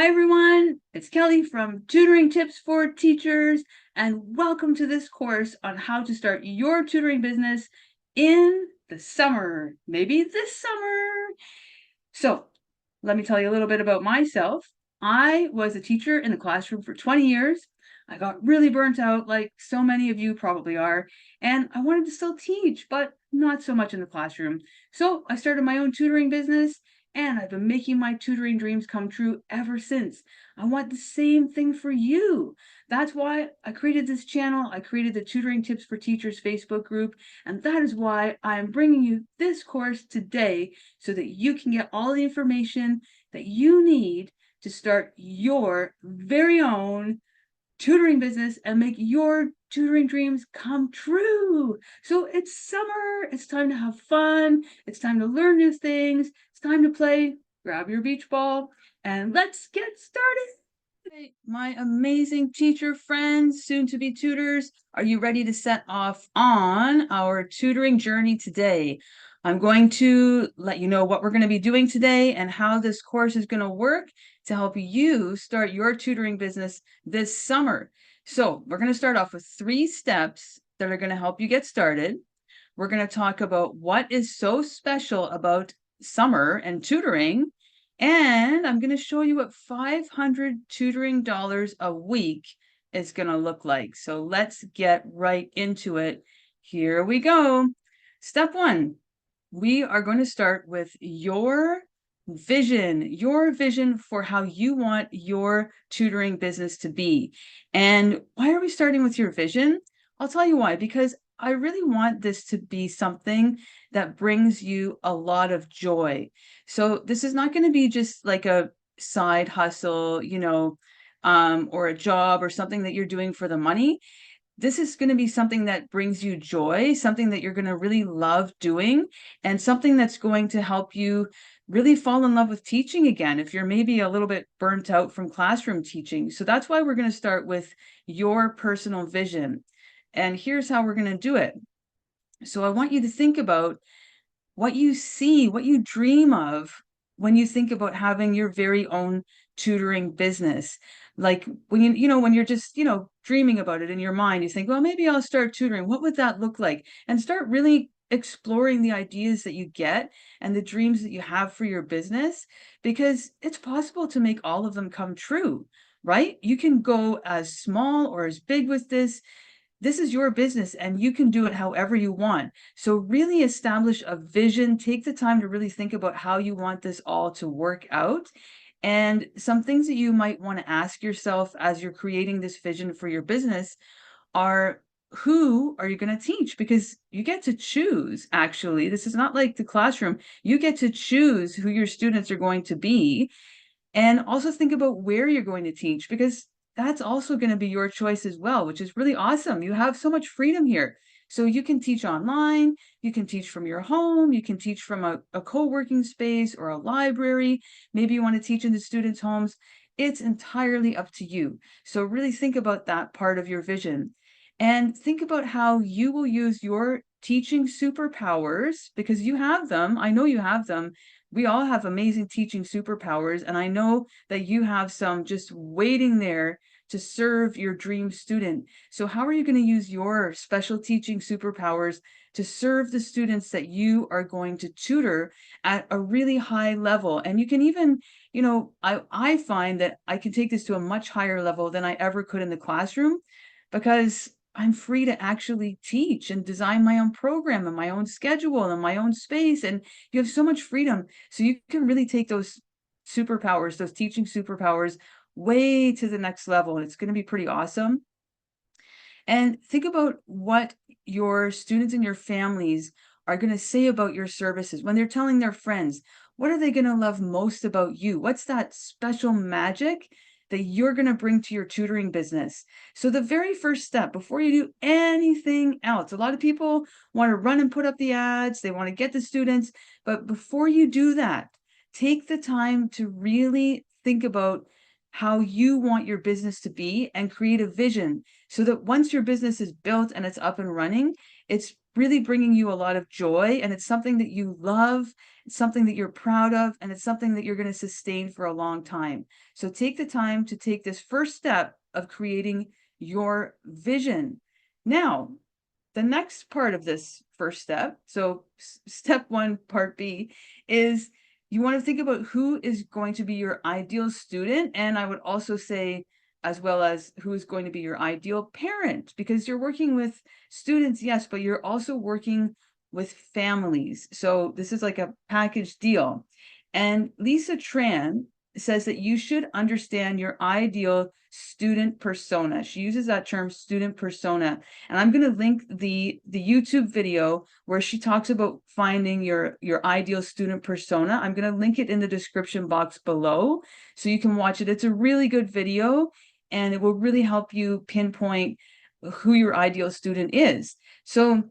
Hi everyone, it's Kelly from Tutoring Tips for Teachers, and welcome to this course on how to start your tutoring business in the summer, maybe this summer. So let me tell you a little bit about myself. I was a teacher in the classroom for 20 years. I got really burnt out, like so many of you probably are, and I wanted to still teach, but not so much in the classroom. So I started my own tutoring business, and I've been making my tutoring dreams come true ever since. I want the same thing for you. That's why I created this channel. I created the Tutoring Tips for Teachers Facebook group, and that is why I am bringing you this course today so that you can get all the information that you need to start your very own tutoring business and make your tutoring dreams come true. So it's summer, it's time to have fun, it's time to learn new things, it's time to play. Grab your beach ball and let's get started. Hey, my amazing teacher friends, soon to be tutors, are you ready to set off on our tutoring journey today? I'm going to let you know what we're going to be doing today and how this course is going to work to help you start your tutoring business this summer. So we're going to start off with 3 steps that are going to help you get started. We're going to talk about what is so special about summer and tutoring. And I'm going to show you what $500 tutoring dollars a week is going to look like. So let's get right into it. Here we go. Step 1. We are going to start with your vision for how you want your tutoring business to be. And why are we starting with your vision? I'll tell you why, because I really want this to be something that brings you a lot of joy. So this is not going to be just like a side hustle, or a job or something that you're doing for the money. This is going to be something that brings you joy, something that you're going to really love doing, and something that's going to help you really fall in love with teaching again if you're maybe a little bit burnt out from classroom teaching. So that's why we're going to start with your personal vision. And here's how we're going to do it. So I want you to think about what you see, what you dream of when you think about having your very own tutoring business. Like when when you're just, dreaming about it in your mind, you think, well, maybe I'll start tutoring. What would that look like? And start really exploring the ideas that you get and the dreams that you have for your business, because it's possible to make all of them come true, right? You can go as small or as big with this. This is your business and you can do it however you want. So really establish a vision, take the time to really think about how you want this all to work out. And some things that you might want to ask yourself as you're creating this vision for your business are, who are you going to teach? Because you get to choose, actually. This is not like the classroom. You get to choose who your students are going to be. And also think about where you're going to teach, because that's also going to be your choice as well, which is really awesome. You have so much freedom here. So you can teach online, you can teach from your home, you can teach from a co-working space or a library. Maybe you want to teach in the students' homes. It's entirely up to you. So really think about that part of your vision. And think about how you will use your teaching superpowers, because you have them. I know you have them. We all have amazing teaching superpowers, and I know that you have some just waiting there to serve your dream student. So how are you going to use your special teaching superpowers to serve the students that you are going to tutor at a really high level? And you can even, I find that I can take this to a much higher level than I ever could in the classroom, because I'm free to actually teach and design my own program and my own schedule and my own space. And you have so much freedom. So you can really take those superpowers, those teaching superpowers, way to the next level. And it's going to be pretty awesome. And think about what your students and your families are going to say about your services when they're telling their friends. What are they going to love most about you? What's that special magic that you're going to bring to your tutoring business? So the very first step before you do anything else, a lot of people want to run and put up the ads, they want to get the students, but before you do that, take the time to really think about how you want your business to be and create a vision so that once your business is built and it's up and running, it's really bringing you a lot of joy, and it's something that you love, it's something that you're proud of, and it's something that you're going to sustain for a long time. So take the time to take this first step of creating your vision. Now, the next part of this first step, so step one, part B, is you want to think about who is going to be your ideal student. And I would also say, as well as who is going to be your ideal parent, because you're working with students, yes, but you're also working with families. So this is like a package deal. And Lisa Tran says that you should understand your ideal student persona. She uses that term, student persona. And I'm going to link the YouTube video where she talks about finding your ideal student persona. I'm going to link it in the description box below so you can watch it. It's a really good video, and it will really help you pinpoint who your ideal student is. So,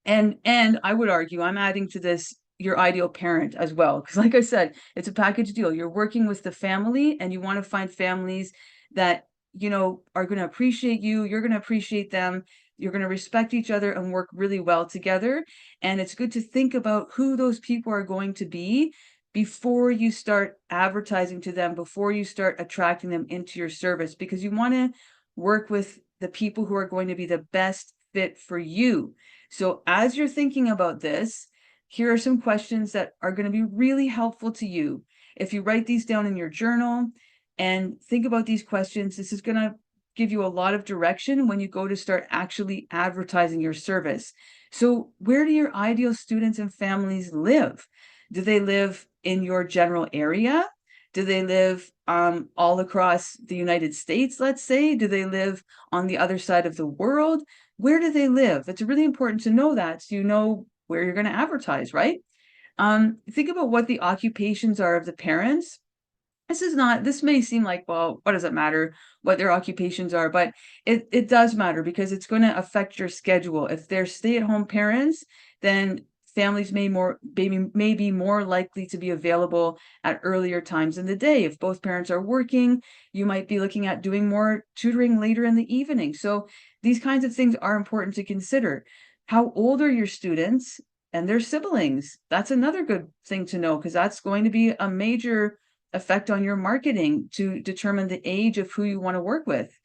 and I would argue, I'm adding to this your ideal parent as well, because like I said, it's a package deal. You're working with the family, and you want to find families that, you know, are going to appreciate you, you're going to appreciate them, you're going to respect each other and work really well together. And it's good to think about who those people are going to be before you start advertising to them, before you start attracting them into your service, because you want to work with the people who are going to be the best fit for you. So as you're thinking about this, here are some questions that are going to be really helpful to you. If you write these down in your journal and think about these questions, this is going to give you a lot of direction when you go to start actually advertising your service. So where do your ideal students and families live? Do they live in your general area? Do they live all across the United States, let's say? Do they live on the other side of the world? Where do they live? It's really important to know that, so you know where you're going to advertise, right? Think about what the occupations are of the parents. This may seem like, well, what does it matter what their occupations are? But it does matter, because it's going to affect your schedule. If they're stay-at-home parents, then families may be more likely to be available at earlier times in the day. If both parents are working, you might be looking at doing more tutoring later in the evening. So these kinds of things are important to consider. How old are your students and their siblings? That's another good thing to know, because that's going to be a major effect on your marketing to determine the age of who you want to work with.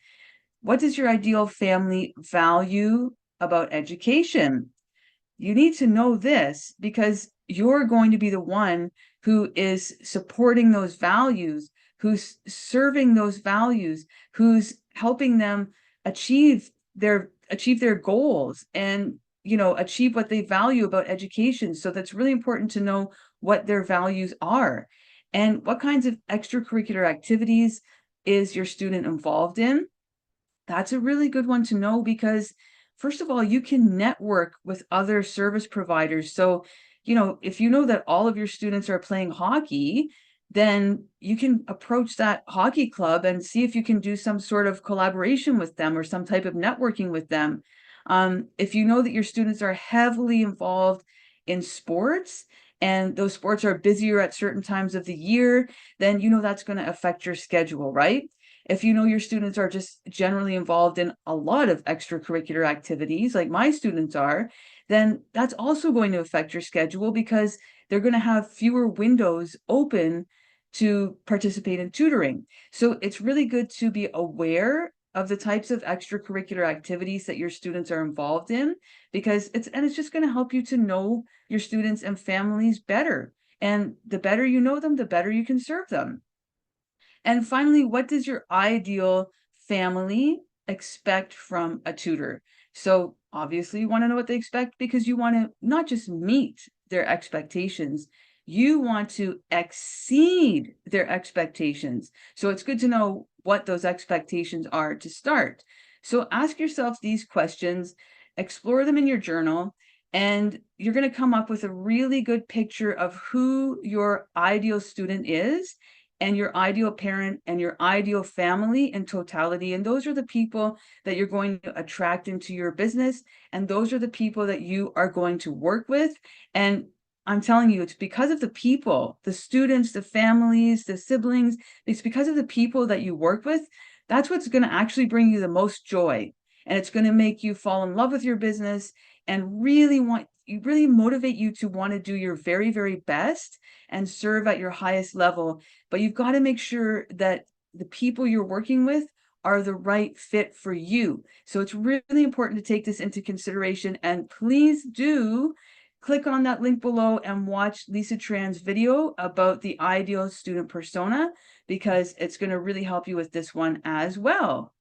What does your ideal family value about education? You need to know this, because you're going to be the one who is supporting those values, who's serving those values, who's helping them achieve their goals, and, you know, achieve what they value about education. So that's really important to know what their values are. And what kinds of extracurricular activities is your student involved in? That's a really good one to know, because first of all, you can network with other service providers. So, you know, if you know that all of your students are playing hockey, then you can approach that hockey club and see if you can do some sort of collaboration with them or some type of networking with them. If you know that your students are heavily involved in sports, and those sports are busier at certain times of the year, then you know that's going to affect your schedule, right? If you know your students are just generally involved in a lot of extracurricular activities, like my students are, then that's also going to affect your schedule, because they're going to have fewer windows open to participate in tutoring. So it's really good to be aware of the types of extracurricular activities that your students are involved in, because it's just going to help you to know your students and families better. And the better you know them, the better you can serve them. And finally, what does your ideal family expect from a tutor? So obviously you want to know what they expect, because you want to not just meet their expectations, you want to exceed their expectations. So it's good to know what those expectations are to start. So ask yourself these questions, explore them in your journal, and you're going to come up with a really good picture of who your ideal student is, and your ideal parent, and your ideal family in totality. And those are the people that you're going to attract into your business. And those are the people that you are going to work with. And I'm telling you, it's because of the people, the students, the families, the siblings, it's because of the people that you work with. That's what's going to actually bring you the most joy. And it's going to make you fall in love with your business, and really motivate you to want to do your very, very best and serve at your highest level. But you've got to make sure that the people you're working with are the right fit for you. So it's really important to take this into consideration, and please do click on that link below and watch Lisa Tran's video about the ideal student persona, because it's going to really help you with this one as well.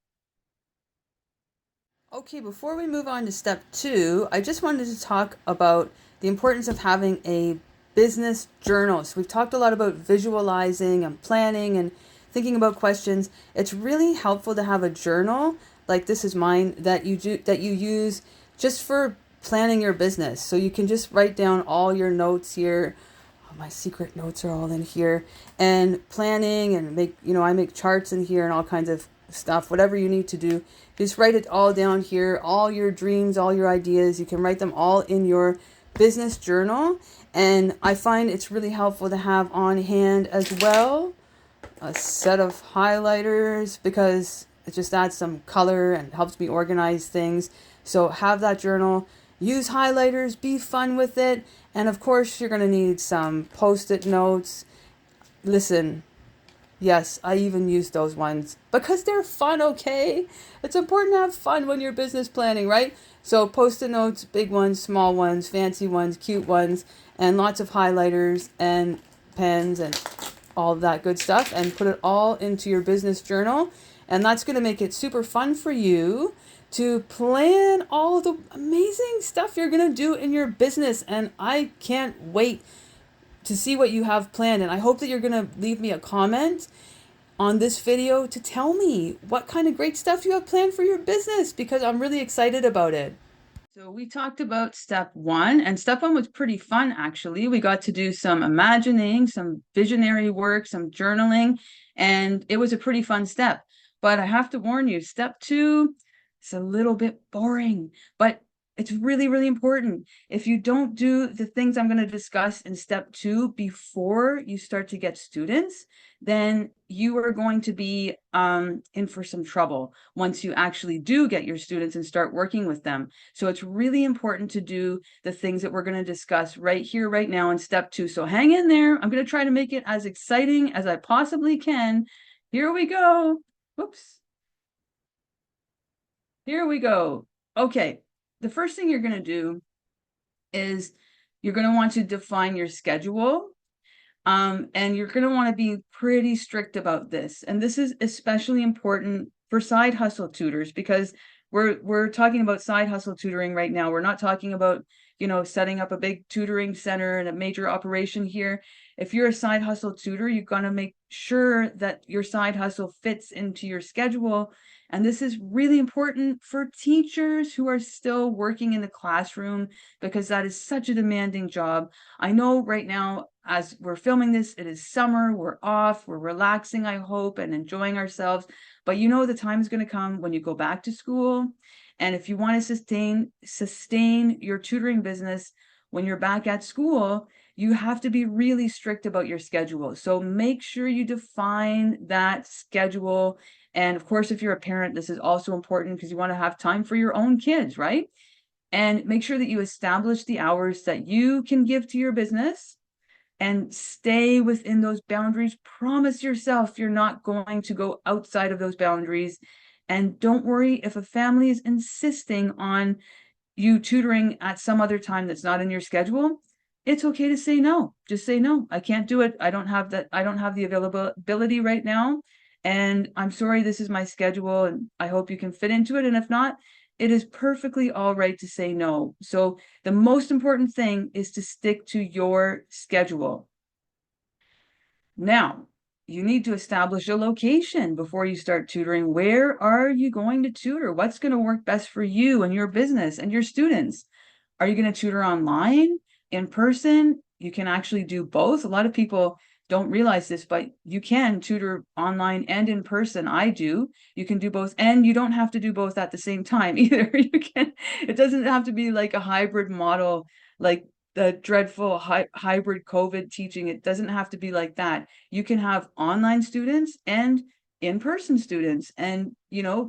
Okay, before we move on to step 2, I just wanted to talk about the importance of having a business journal. So we've talked a lot about visualizing and planning and thinking about questions. It's really helpful to have a journal, like this is mine, that you use just for planning your business. So you can just write down all your notes here. My secret notes are all in here, and planning, and I make charts in here and all kinds of stuff. Whatever you need to do, just write it all down here. All your dreams, all your ideas, you can write them all in your business journal. And I find it's really helpful to have on hand as well a set of highlighters, because it just adds some color and helps me organize things. So have that journal, use highlighters, be fun with it. And of course, you're going to need some post-it notes. Listen, yes, I even use those ones because they're fun, okay? It's important to have fun when you're business planning, right? So post-it notes, big ones, small ones, fancy ones, cute ones, and lots of highlighters and pens and all of that good stuff, and put it all into your business journal. And that's going to make it super fun for you to plan all the amazing stuff you're going to do in your business. And I can't wait to see what you have planned. And I hope that you're going to leave me a comment on this video to tell me what kind of great stuff you have planned for your business, because I'm really excited about it. So we talked about step 1, and step 1 was pretty fun, actually. We got to do some imagining, some visionary work, some journaling, and it was a pretty fun step. But I have to warn you, step 2, it's a little bit boring, but it's really, really important. If you don't do the things I'm going to discuss in step 2 before you start to get students, then you are going to be in for some trouble once you actually do get your students and start working with them. So it's really important to do the things that we're going to discuss right here, right now in step 2. So hang in there. I'm going to try to make it as exciting as I possibly can. Here we go. Whoops. Here we go. Okay. The first thing you're going to do is you're going to want to define your schedule. And you're going to want to be pretty strict about this. And this is especially important for side hustle tutors, because we're talking about side hustle tutoring right now. We're not talking about, setting up a big tutoring center and a major operation here. If you're a side hustle tutor, you're going to make sure that your side hustle fits into your schedule. And this is really important for teachers who are still working in the classroom, because that is such a demanding job. I know right now, as we're filming this, it is summer, we're off, we're relaxing, I hope, and enjoying ourselves. But the time is going to come when you go back to school. And if you want to sustain your tutoring business when you're back at school, you have to be really strict about your schedule. So make sure you define that schedule. And of course, if you're a parent, this is also important, because you want to have time for your own kids, right? And make sure that you establish the hours that you can give to your business and stay within those boundaries. Promise yourself you're not going to go outside of those boundaries. And don't worry if a family is insisting on you tutoring at some other time that's not in your schedule. It's okay to say no. Just say no. I can't do it. I don't have the availability right now. And I'm sorry, this is my schedule, and I hope you can fit into it. And if not, it is perfectly all right to say no. So the most important thing is to stick to your schedule. Now, you need to establish a location before you start tutoring. Where are you going to tutor? What's going to work best for you and your business and your students? Are you going to tutor online, in person? You can actually do both. A lot of people don't realize this, but you can tutor online and in person. I do. You can do both, and you don't have to do both at the same time either. It doesn't have to be like a hybrid model, like the dreadful hybrid COVID teaching. It doesn't have to be like that. You can have online students and in-person students, and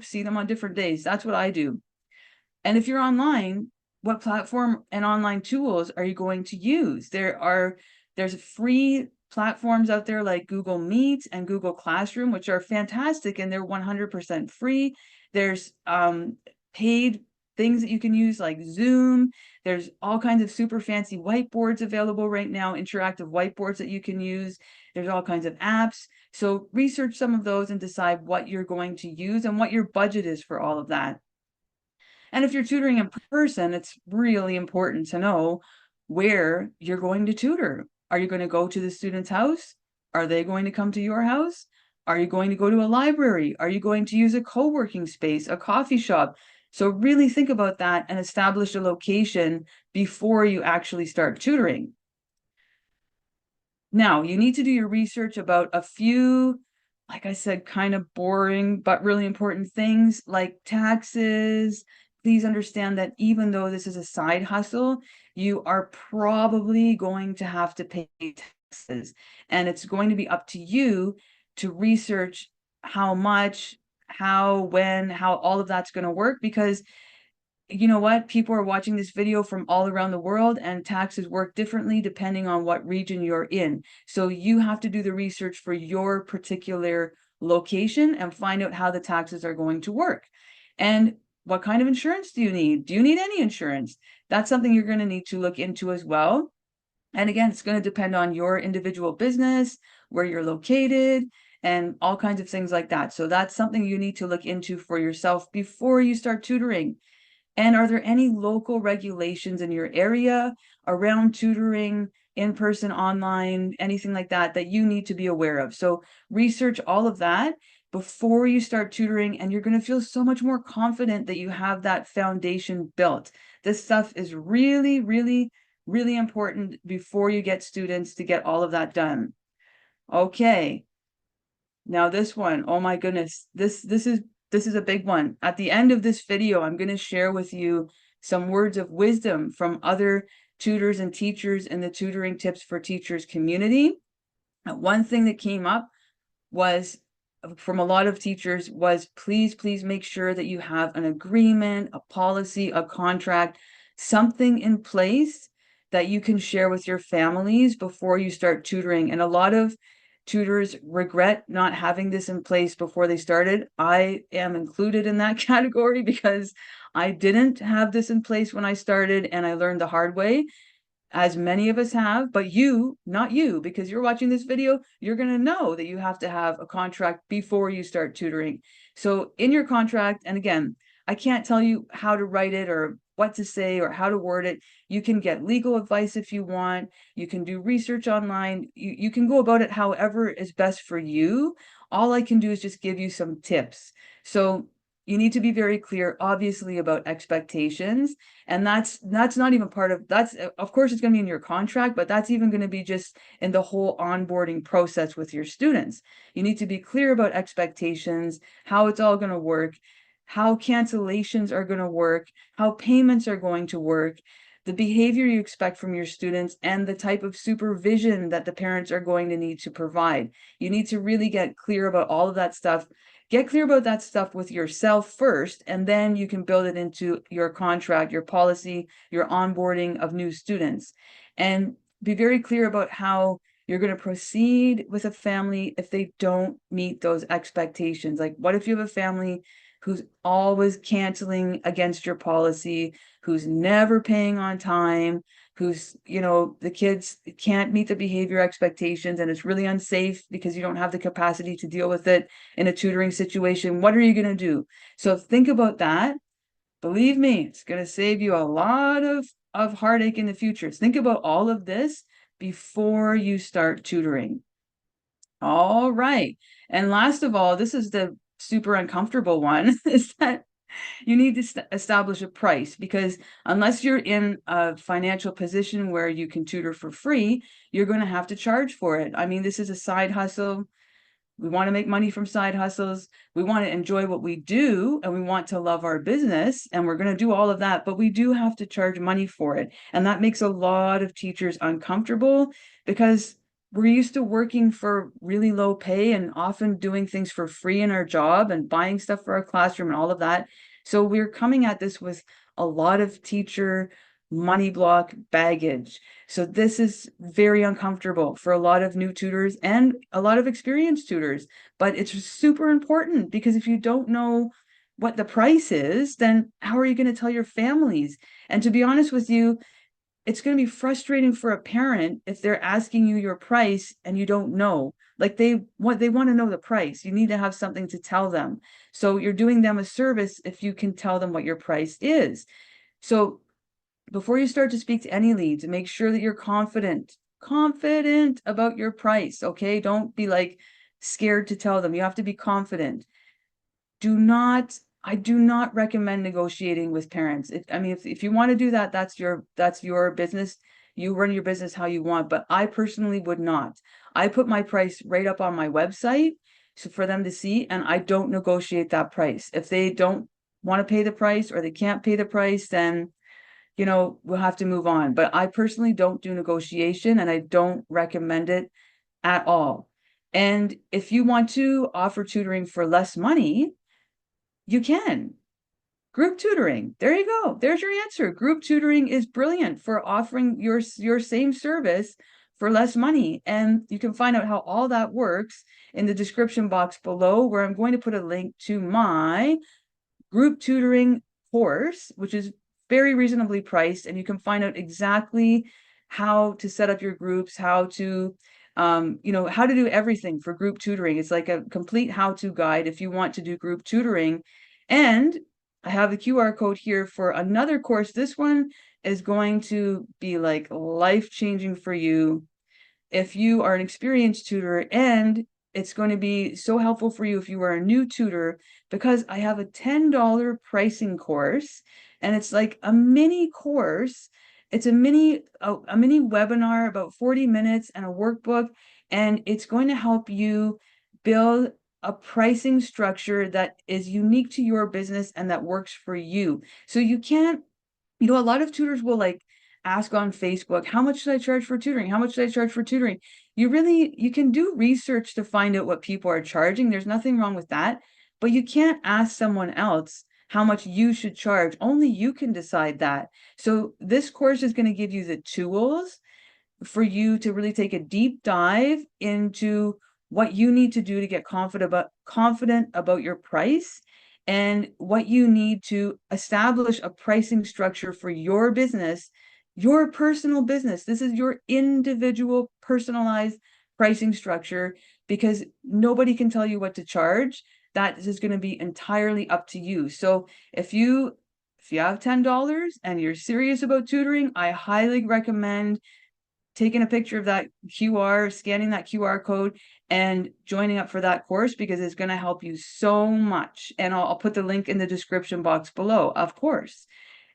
see them on different days. That's what I do. And if you're online, what platform and online tools are you going to use? There's free platforms out there like Google Meet and Google Classroom, which are fantastic and they're 100% free. There's paid things that you can use like Zoom. There's all kinds of super fancy whiteboards available right now, interactive whiteboards that you can use. There's all kinds of apps. So research some of those and decide what you're going to use and what your budget is for all of that. And if you're tutoring in person, it's really important to know where you're going to tutor. Are you going to go to the student's house? Are they going to come to your house? Are you going to go to a library? Are you going to use a co-working space, a coffee shop? So really think about that and establish a location before you actually start tutoring. Now, you need to do your research about a few, like I said, kind of boring but really important things like taxes. Please understand that even though this is a side hustle, you are probably going to have to pay taxes. And it's going to be up to you to research how much, how, when, how all of that's going to work, because you know what? People are watching this video from all around the world, and taxes work differently depending on what region you're in. So you have to do the research for your particular location and find out how the taxes are going to work. And what kind of insurance do you need? Do you need any insurance? That's something you're going to need to look into as well. And again, it's going to depend on your individual business, where you're located, and all kinds of things like that. So that's something you need to look into for yourself before you start tutoring. And are there any local regulations in your area around tutoring, in person, online, anything like that, that you need to be aware of? So research all of that before you start tutoring, and you're going to feel so much more confident that you have that foundation built. This stuff is really, really, really important before you get students to get all of that done. Okay. Now this one, oh my goodness, this is a big one. At the end of this video, I'm going to share with you some words of wisdom from other tutors and teachers in the Tutoring Tips for Teachers community. One thing that came up was from a lot of teachers was please make sure that you have an agreement, a policy, a contract, something in place that you can share with your families before you start tutoring. And a lot of tutors regret not having this in place before they started. I am included in that category because I didn't have this in place when I started, and I learned the hard way, as many of us have. But you, not you, because you're watching this video, you're going to know that you have to have a contract before you start tutoring. So in your contract, and again, I can't tell you how to write it or what to say or how to word it. You can get legal advice if you want. You can do research online. You can go about it however is best for you. All I can do is just give you some tips. So you need to be very clear, obviously, about expectations. And that's not even part of, that's, of course, it's going to be in your contract, but that's even going to be just in the whole onboarding process with your students. You need to be clear about expectations, how it's all going to work, how cancellations are going to work, how payments are going to work, the behavior you expect from your students, and the type of supervision that the parents are going to need to provide. You need to really get clear about all of that stuff. Get clear about that stuff with yourself first, and then you can build it into your contract, your policy, your onboarding of new students. And be very clear about how you're going to proceed with a family if they don't meet those expectations. Like, what if you have a family who's always canceling against your policy, who's never paying on time, who's, the kids can't meet the behavior expectations, and it's really unsafe because you don't have the capacity to deal with it in a tutoring situation? What are you going to do? So think about that. Believe me, it's going to save you a lot of heartache in the future. Think about all of this before you start tutoring. All right. And last of all, this is the super uncomfortable one, is that you need to establish a price, because unless you're in a financial position where you can tutor for free, you're going to have to charge for it. I mean, this is a side hustle. We want to make money from side hustles. We want to enjoy what we do, and we want to love our business, and we're going to do all of that, but we do have to charge money for it. And that makes a lot of teachers uncomfortable because we're used to working for really low pay and often doing things for free in our job and buying stuff for our classroom and all of that. So we're coming at this with a lot of teacher money block baggage. So this is very uncomfortable for a lot of new tutors and a lot of experienced tutors, but it's super important because if you don't know what the price is, then how are you going to tell your families? And to be honest with you, it's going to be frustrating for a parent if they're asking you your price and you don't know. Like they want to know the price. You need to have something to tell them. So you're doing them a service if you can tell them what your price is. So before you start to speak to any leads, make sure that you're confident about your price. Okay. Don't be like scared to tell them. You have to be confident. I do not recommend negotiating with parents. If you want to do that, that's your business. You run your business how you want, but I personally would not. I put my price right up on my website so for them to see, and I don't negotiate that price. If they don't want to pay the price or they can't pay the price, then we'll have to move on. But I personally don't do negotiation and I don't recommend it at all. And if you want to offer tutoring for less money, you can. Group tutoring. There you go. There's your answer. Group tutoring is brilliant for offering your same service for less money. And you can find out how all that works in the description box below, where I'm going to put a link to my group tutoring course, which is very reasonably priced. And you can find out exactly how to set up your groups, how to how to do everything for group tutoring. It's like a complete how-to guide if you want to do group tutoring. And I have the QR code here for another course. This one is going to be like life-changing for you if you are an experienced tutor, and it's going to be so helpful for you if you are a new tutor, because I have a $10 pricing course, and it's like a mini course. It's a mini webinar, about 40 minutes, and a workbook, and it's going to help you build a pricing structure that is unique to your business and that works for you. So you can't, a lot of tutors will like ask on Facebook, how much should I charge for tutoring? How much should I charge for tutoring? You can do research to find out what people are charging. There's nothing wrong with that, but you can't ask someone else how much you should charge. Only you can decide that. So this course is going to give you the tools for you to really take a deep dive into what you need to do to get confident about your price, and what you need to establish a pricing structure for your business, your personal business. This is your individual personalized pricing structure, because nobody can tell you what to charge. That is going to be entirely up to you. So if you have $10 and you're serious about tutoring, I highly recommend taking a picture of that QR, scanning that QR code, and joining up for that course, because it's going to help you so much. And I'll put the link in the description box below, of course.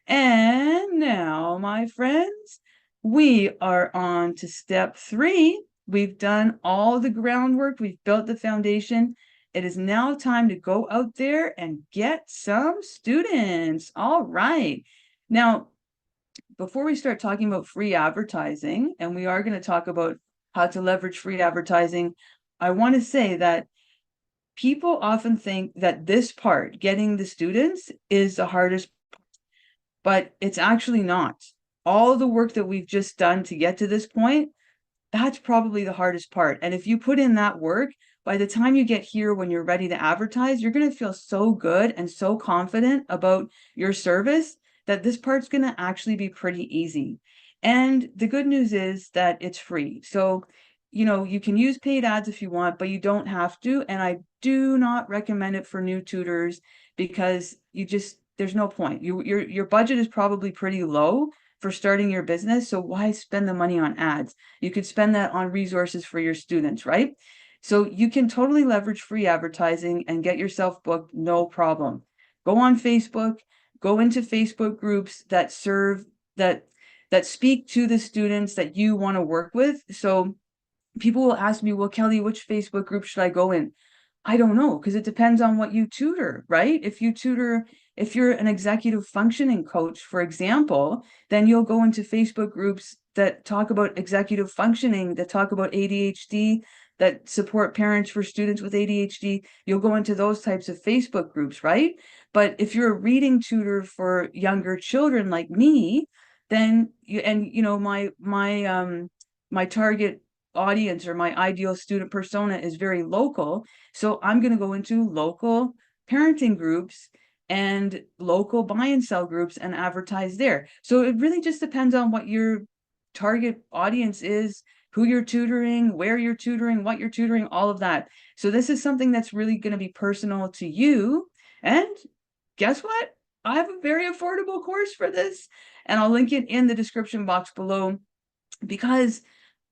And now, my friends, we are on to step 3. We've done all the groundwork. We've built the foundation. It is now time to go out there and get some students. All right. Now, before we start talking about free advertising, and we are going to talk about how to leverage free advertising, I want to say that people often think that this part, getting the students, is the hardest, but it's actually not. All the work that we've just done to get to this point, that's probably the hardest part. And if you put in that work, by the time you get here, when you're ready to advertise, you're going to feel so good and so confident about your service that this part's going to actually be pretty easy. And the good news is that it's free. So, you can use paid ads if you want, but you don't have to. And I do not recommend it for new tutors, because there's no point. Your budget is probably pretty low for starting your business. So why spend the money on ads? You could spend that on resources for your students, right? So you can totally leverage free advertising and get yourself booked, no problem. Go on Facebook, go into Facebook groups that speak to the students that you want to work with. So people will ask me, well, Kelly, which Facebook group should I go in? I don't know, because it depends on what you tutor, right? If you're an executive functioning coach, for example, then you'll go into Facebook groups that talk about executive functioning, that talk about ADHD, that support parents for students with ADHD, you'll go into those types of Facebook groups, right? But if you're a reading tutor for younger children like me, then my target audience or my ideal student persona is very local. So I'm going to go into local parenting groups and local buy and sell groups and advertise there. So it really just depends on what your target audience is, who you're tutoring, where you're tutoring, what you're tutoring, all of that. So this is something that's really going to be personal to you. And guess what? I have a very affordable course for this, and I'll link it in the description box below, because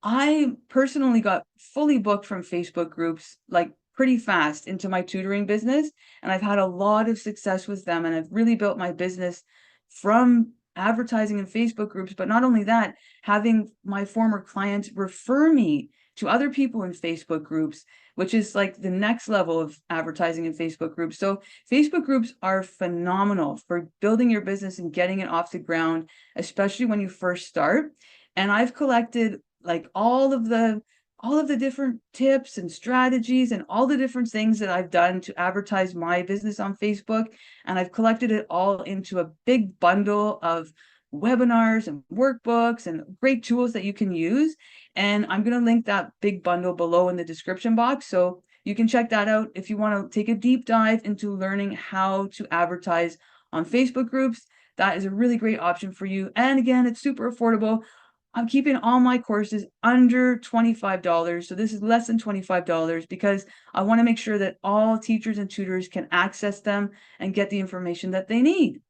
I personally got fully booked from Facebook groups like pretty fast into my tutoring business, and I've had a lot of success with them, and I've really built my business from advertising in Facebook groups. But not only that, having my former clients refer me to other people in Facebook groups, which is like the next level of advertising in Facebook groups. So Facebook groups are phenomenal for building your business and getting it off the ground, especially when you first start. And I've collected like all of the different tips and strategies and all the different things that I've done to advertise my business on Facebook. And I've collected it all into a big bundle of webinars and workbooks and great tools that you can use. And I'm going to link that big bundle below in the description box. So you can check that out if you want to take a deep dive into learning how to advertise on Facebook groups. That is a really great option for you. And again, it's super affordable. I'm keeping all my courses under $25. So this is less than $25 because I want to make sure that all teachers and tutors can access them and get the information that they need.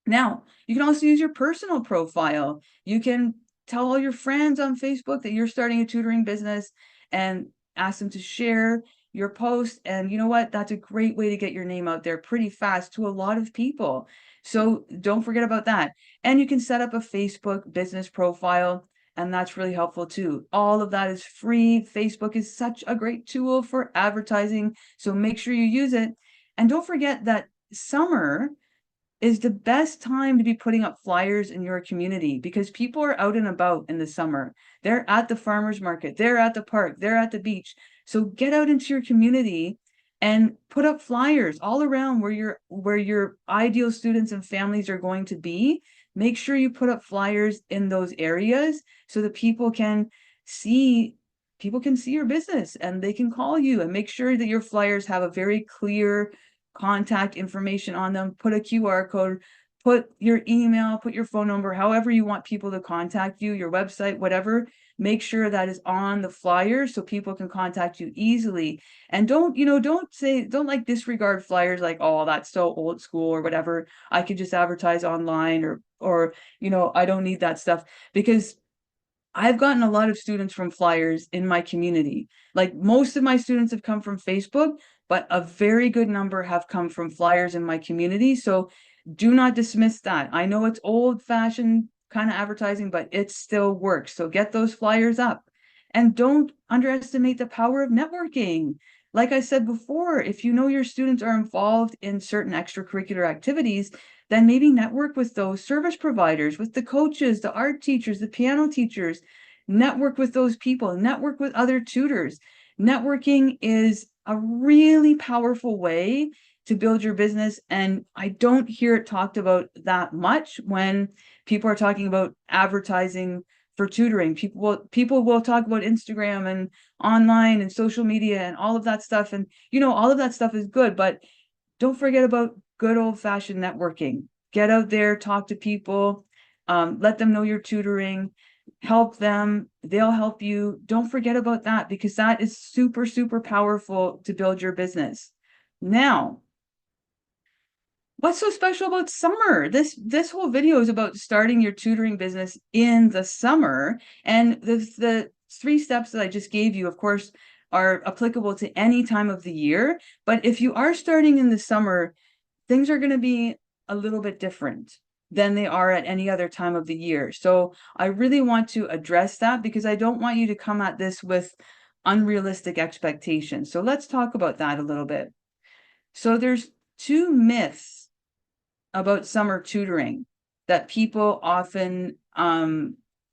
Now, you can also use your personal profile. You can tell all your friends on Facebook that you're starting a tutoring business and ask them to share your post. And you know what? That's a great way to get your name out there pretty fast to a lot of people. So don't forget about that. And you can set up a Facebook business profile, and that's really helpful too. All of that is free. Facebook is such a great tool for advertising, so make sure you use it. And don't forget that summer is the best time to be putting up flyers in your community, because people are out and about in the summer. They're at the farmer's market, they're at the park, they're at the beach. So get out into your community and put up flyers all around where your ideal students and families are going to be. Make sure you put up flyers in those areas so that people can see your business and they can call you, and make sure that your flyers have a very clear contact information on them. Put a QR code, put your email, put your phone number, however you want people to contact you, your website, whatever. Make sure that is on the flyer so people can contact you easily. And don't like disregard flyers like, oh, that's so old school or whatever. I could just advertise online, or I don't need that stuff. Because I've gotten a lot of students from flyers in my community. Like most of my students have come from Facebook, but a very good number have come from flyers in my community. So do not dismiss that. I know it's old-fashioned kind of advertising, but it still works. So get those flyers up. And don't underestimate the power of networking. Like I said before, if you know your students are involved in certain extracurricular activities, then maybe network with those service providers, with the coaches, the art teachers, the piano teachers. Network with those people, network with other tutors. Networking is a really powerful way to build your business, and I don't hear it talked about that much when people are talking about advertising for tutoring. People will talk about Instagram and online and social media and all of that stuff, and all of that stuff is good, but don't forget about good old-fashioned networking. Get out there, talk to people, let them know you're tutoring, help them, they'll help you. Don't forget about that, because that is super, super powerful to build your business. Now, what's so special about summer? This whole video is about starting your tutoring business in the summer. And the 3 steps that I just gave you, of course, are applicable to any time of the year. But if you are starting in the summer, things are going to be a little bit different than they are at any other time of the year. So I really want to address that, because I don't want you to come at this with unrealistic expectations. So let's talk about that a little bit. So there's 2 myths about summer tutoring that people often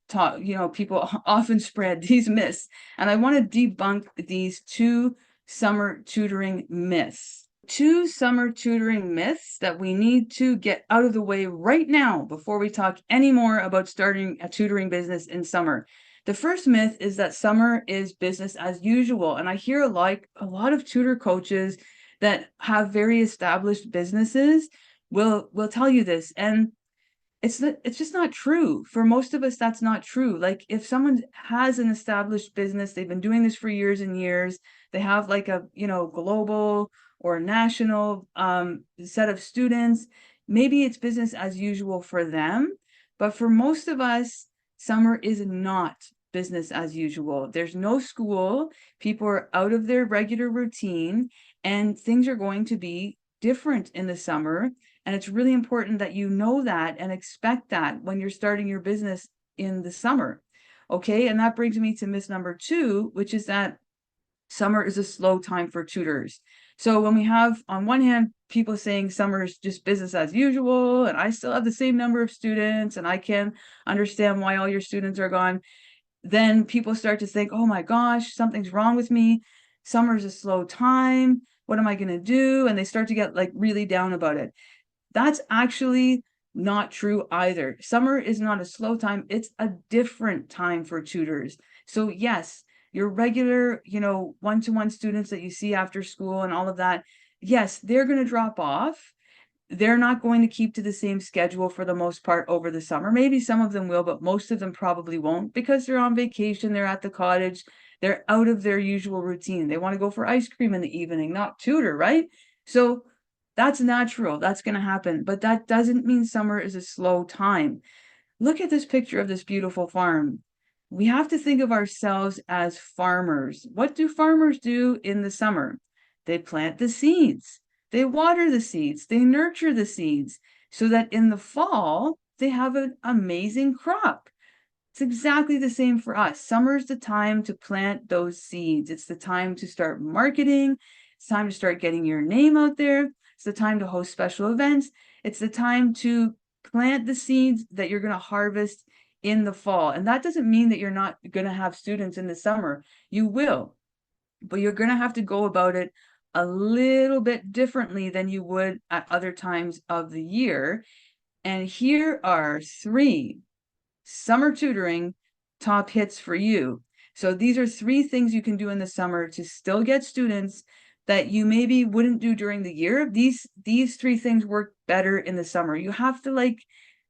people often spread these myths, and I want to debunk these two summer tutoring myths. Two summer tutoring myths that we need to get out of the way right now before we talk any more about starting a tutoring business in summer. The first myth is that summer is business as usual, and I hear a lot of tutor coaches that have very established businesses will tell you this, and it's just not true. For most of us, that's not true. Like, if someone has an established business, they've been doing this for years and years, they have like a, global or national set of students, maybe it's business as usual for them. But for most of us, summer is not business as usual. There's no school, people are out of their regular routine, and things are going to be different in the summer. And it's really important that you know that and expect that when you're starting your business in the summer. Okay, and that brings me to myth number 2, which is that summer is a slow time for tutors. So when we have, on one hand, people saying summer is just business as usual, and I still have the same number of students, and I can understand why all your students are gone, then people start to think, oh my gosh, something's wrong with me. Summer is a slow time. What am I going to do? And they start to get like really down about it. That's actually not true either. Summer is not a slow time. It's a different time for tutors. So yes, your regular, one-to-one students that you see after school and all of that, yes, they're going to drop off. They're not going to keep to the same schedule for the most part over the summer. Maybe some of them will, but most of them probably won't, because they're on vacation, they're at the cottage, they're out of their usual routine. They want to go for ice cream in the evening, not tutor, right? So that's natural. That's going to happen. But that doesn't mean summer is a slow time. Look at this picture of this beautiful farm. We have to think of ourselves as farmers. What do farmers do in the summer? They plant the seeds. They water the seeds. They nurture the seeds so that in the fall, they have an amazing crop. It's exactly the same for us. Summer is the time to plant those seeds. It's the time to start marketing. It's time to start getting your name out there. It's the time to host special events. It's the time to plant the seeds that you're going to harvest in the fall. And that doesn't mean that you're not going to have students in the summer. You will, but you're going to have to go about it a little bit differently than you would at other times of the year. And here are 3 summer tutoring top hits for you. So these are 3 things you can do in the summer to still get students that you maybe wouldn't do during the year. These 3 things work better in the summer. You have to like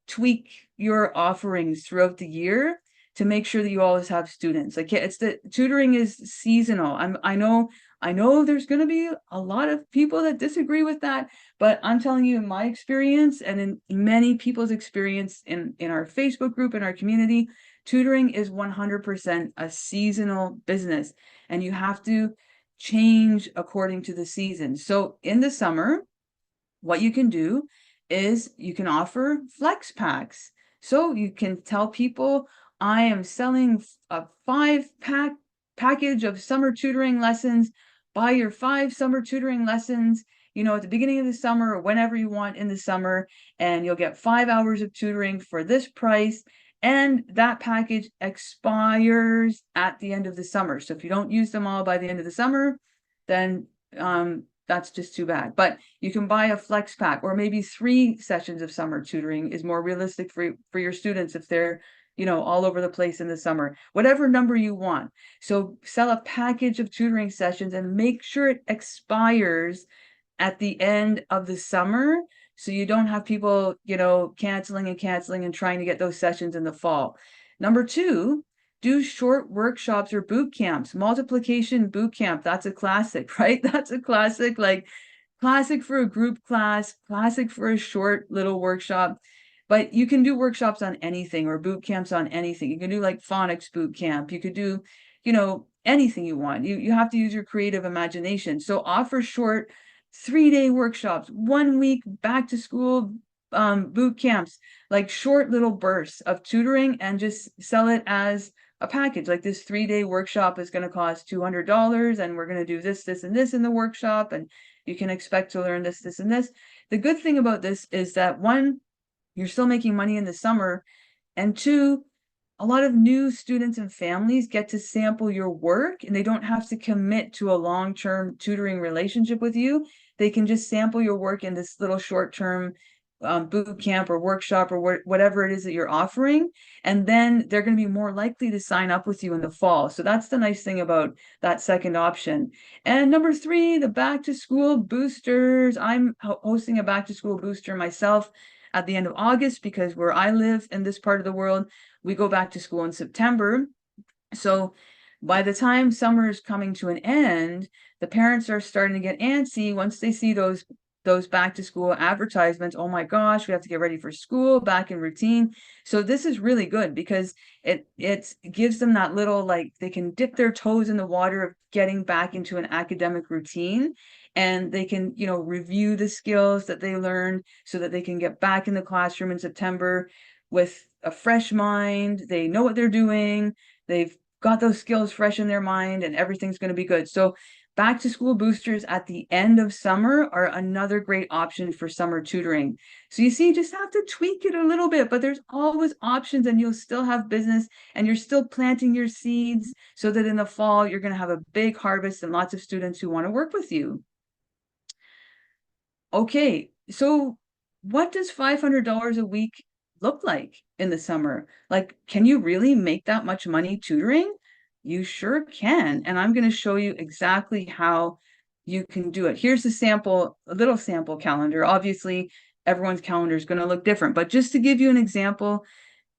tweak your offerings throughout the year to make sure that you always have students. Like, it's the tutoring is seasonal. I know there's going to be a lot of people that disagree with that, but I'm telling you, in my experience and in many people's experience in our Facebook group, in our community, tutoring is 100% a seasonal business, and you have to change according to the season. So in the summer, what you can do is you can offer flex packs. So you can tell people, I am selling a 5-pack package of summer tutoring lessons. Buy your 5 summer tutoring lessons, at the beginning of the summer or whenever you want in the summer, and you'll get 5 hours of tutoring for this price. And that package expires at the end of the summer. So if you don't use them all by the end of the summer, then that's just too bad. But you can buy a flex pack, or maybe 3 sessions of summer tutoring is more realistic for your students if they're, all over the place in the summer, whatever number you want. So sell a package of tutoring sessions and make sure it expires at the end of the summer, so you don't have people, canceling and trying to get those sessions in the fall. Number 2, do short workshops or boot camps. Multiplication boot camp, that's a classic, right? That's a classic, like classic for a group class, classic for a short little workshop. But you can do workshops on anything, or boot camps on anything. You can do like phonics boot camp. You could do, anything you want. You have to use your creative imagination. So offer short 3-day workshops, 1 week back to school boot camps, like short little bursts of tutoring, and just sell it as a package. Like, this 3-day workshop is going to cost $200, and we're going to do this, this, and this in the workshop, and you can expect to learn this, this, and this. The good thing about this is that, 1, you're still making money in the summer, and 2, a lot of new students and families get to sample your work, and they don't have to commit to a long-term tutoring relationship with you. They can just sample your work in this little short-term boot camp or workshop or whatever it is that you're offering. And then they're going to be more likely to sign up with you in the fall. So that's the nice thing about that second option. And number 3, the back to school boosters. I'm hosting a back to school booster myself at the end of August, because where I live in this part of the world, we go back to school in September. So by the time summer is coming to an end, the parents are starting to get antsy once they see those back to school advertisements. Oh my gosh, we have to get ready for school, back in routine. So this is really good because it gives them that little, like, they can dip their toes in the water of getting back into an academic routine, and they can, you know, review the skills that they learned so that they can get back in the classroom in September with a fresh mind. They know what they're doing. They've got those skills fresh in their mind, and everything's going to be good. So back to school boosters at the end of summer are another great option for summer tutoring. So you see, you just have to tweak it a little bit, but there's always options, and you'll still have business, and you're still planting your seeds so that in the fall, you're going to have a big harvest and lots of students who want to work with you. Okay, so what does $500 a week look like in the summer? Like, can you really make that much money tutoring? You sure can. And I'm going to show you exactly how you can do it. Here's a sample, a little sample calendar. Obviously, everyone's calendar is going to look different, but just to give you an example,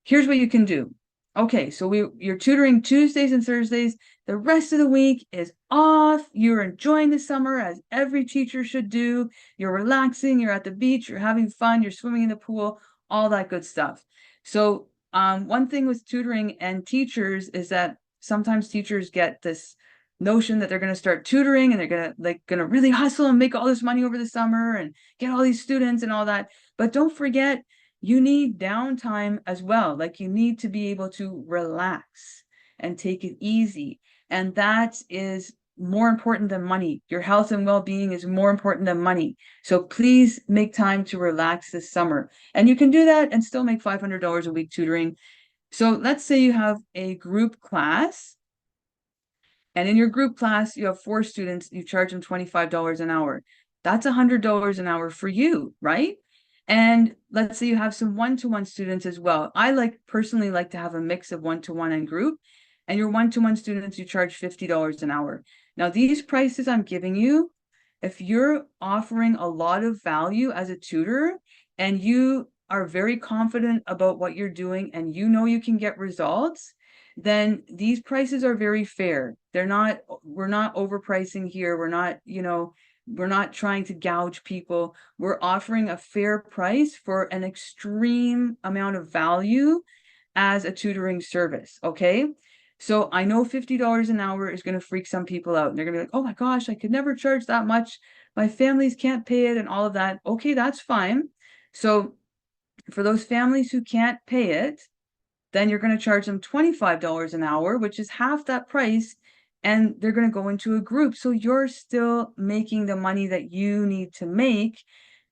here's what you can do. Okay, so you're tutoring Tuesdays and Thursdays. The rest of the week is off. You're enjoying the summer, as every teacher should do. You're relaxing, you're at the beach, you're having fun, you're swimming in the pool, all that good stuff. So one thing with tutoring and teachers is that sometimes teachers get this notion that they're going to start tutoring and they're going to really hustle and make all this money over the summer and get all these students and all that. But don't forget, you need downtime as well. Like, you need to be able to relax and take it easy. And that is more important than money. Your health and well-being is more important than money. So please make time to relax this summer. And you can do that and still make $500 a week tutoring. So let's say you have a group class, and in your group class, you have 4 students, you charge them $25 an hour. That's $100 an hour for you, right? And let's say you have some one-to-one students as well. I personally like to have a mix of one-to-one and group. And your one-to-one students, you charge $50 an hour. Now, these prices I'm giving you, if you're offering a lot of value as a tutor and you are very confident about what you're doing and you know you can get results, then these prices are very fair. We're not overpricing here. We're not, we're not trying to gouge people. We're offering a fair price for an extreme amount of value as a tutoring service, okay? So I know $50 an hour is going to freak some people out. And they're going to be like, oh my gosh, I could never charge that much. My families can't pay it and all of that. Okay, that's fine. So for those families who can't pay it, then you're going to charge them $25 an hour, which is half that price, and they're going to go into a group. So you're still making the money that you need to make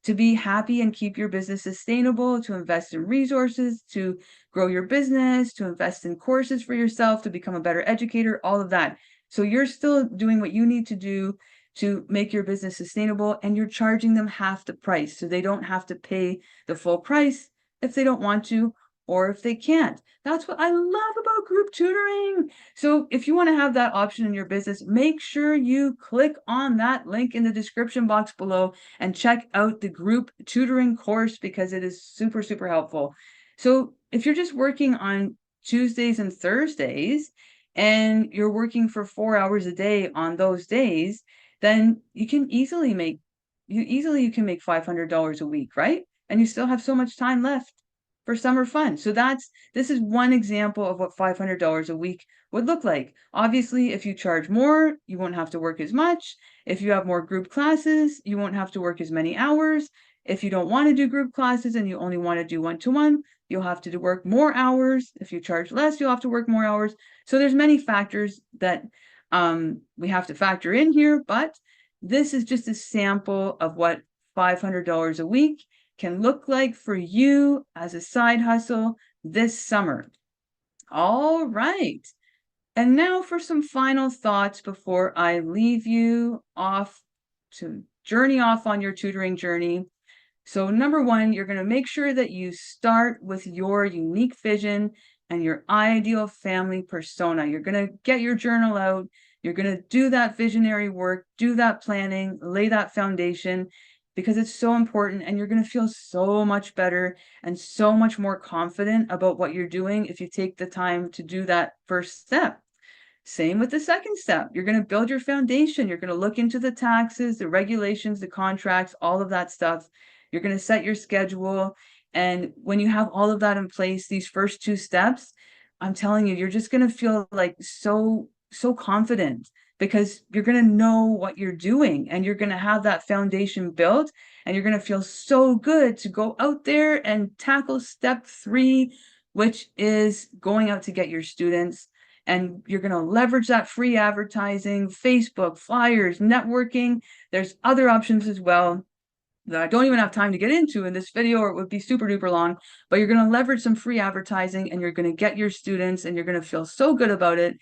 to be happy and keep your business sustainable, to invest in resources, to grow your business, to invest in courses for yourself, to become a better educator, all of that. So you're still doing what you need to do to make your business sustainable, and you're charging them half the price. So they don't have to pay the full price if they don't want to, or if they can't. That's what I love about group tutoring. So if you want to have that option in your business, make sure you click on that link in the description box below and check out the group tutoring course, because it is super, super helpful. So if you're just working on Tuesdays and Thursdays and you're working for 4 hours a day on those days, then you can easily make $500 a week, right? And you still have so much time left for summer fun. So this is one example of what $500 a week would look like. Obviously, if you charge more, you won't have to work as much. If you have more group classes, you won't have to work as many hours. If you don't want to do group classes and you only want to do one-to-one, you'll have to work more hours. If you charge less, you'll have to work more hours. So there's many factors that we have to factor in here, but this is just a sample of what $500 a week can look like for you as a side hustle this summer. All right. And now for some final thoughts before I leave you off to journey off on your tutoring journey. So number one, you're going to make sure that you start with your unique vision and your ideal family persona. You're going to get your journal out. You're going to do that visionary work, do that planning, lay that foundation because it's so important, and you're going to feel so much better and so much more confident about what you're doing if you take the time to do that first step. Same with the second step. You're going to build your foundation. You're going to look into the taxes, the regulations, the contracts, all of that stuff. You're going to set your schedule. And when you have all of that in place, these first two steps, I'm telling you, you're just going to feel like so confident because you're going to know what you're doing and you're going to have that foundation built and you're going to feel so good to go out there and tackle step 3, which is going out to get your students. And you're going to leverage that free advertising, Facebook, flyers, networking. There's other options as well that I don't even have time to get into in this video, or it would be super duper long, but you're going to leverage some free advertising and you're going to get your students and you're going to feel so good about it.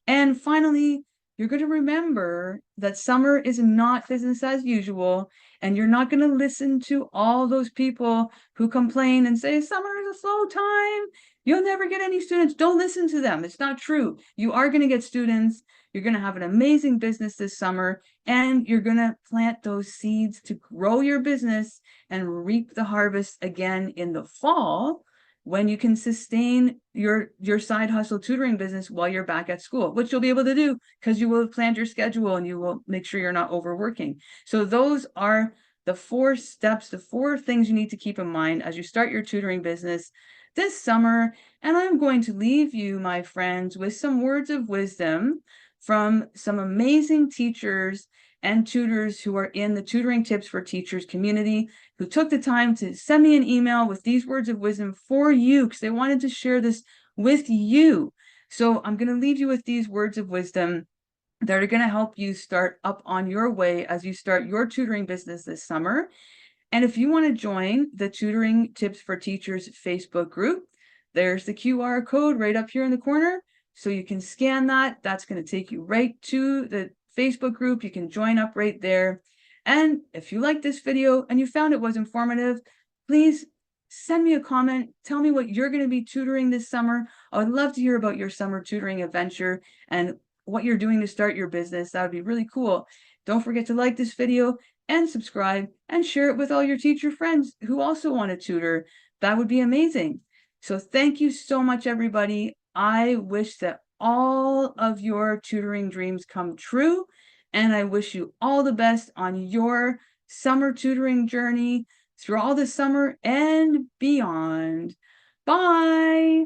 And finally, you're going to remember that summer is not business as usual, and you're not going to listen to all those people who complain and say, summer is a slow time. You'll never get any students. Don't listen to them. It's not true. You are going to get students. You're going to have an amazing business this summer, and you're going to plant those seeds to grow your business and reap the harvest again in the fall, when you can sustain your side hustle tutoring business while you're back at school, which you'll be able to do because you will have planned your schedule and you will make sure you're not overworking. So those are the 4 steps, the 4 things you need to keep in mind as you start your tutoring business this summer. And I'm going to leave you, my friends, with some words of wisdom from some amazing teachers and tutors who are in the Tutoring Tips for Teachers community, who took the time to send me an email with these words of wisdom for you because they wanted to share this with you. So I'm going to leave you with these words of wisdom that are going to help you start up on your way as you start your tutoring business this summer. And if you want to join the Tutoring Tips for Teachers Facebook group, there's the QR code right up here in the corner. So you can scan that. That's going to take you right to the Facebook group. You can join up right there. And if you like this video and you found it was informative, please send me a comment. Tell me what you're going to be tutoring this summer. I would love to hear about your summer tutoring adventure and what you're doing to start your business. That would be really cool. Don't forget to like this video and subscribe and share it with all your teacher friends who also want to tutor. That would be amazing. So thank you so much, everybody. I wish that all of your tutoring dreams come true, and I wish you all the best on your summer tutoring journey through all the summer and beyond. Bye.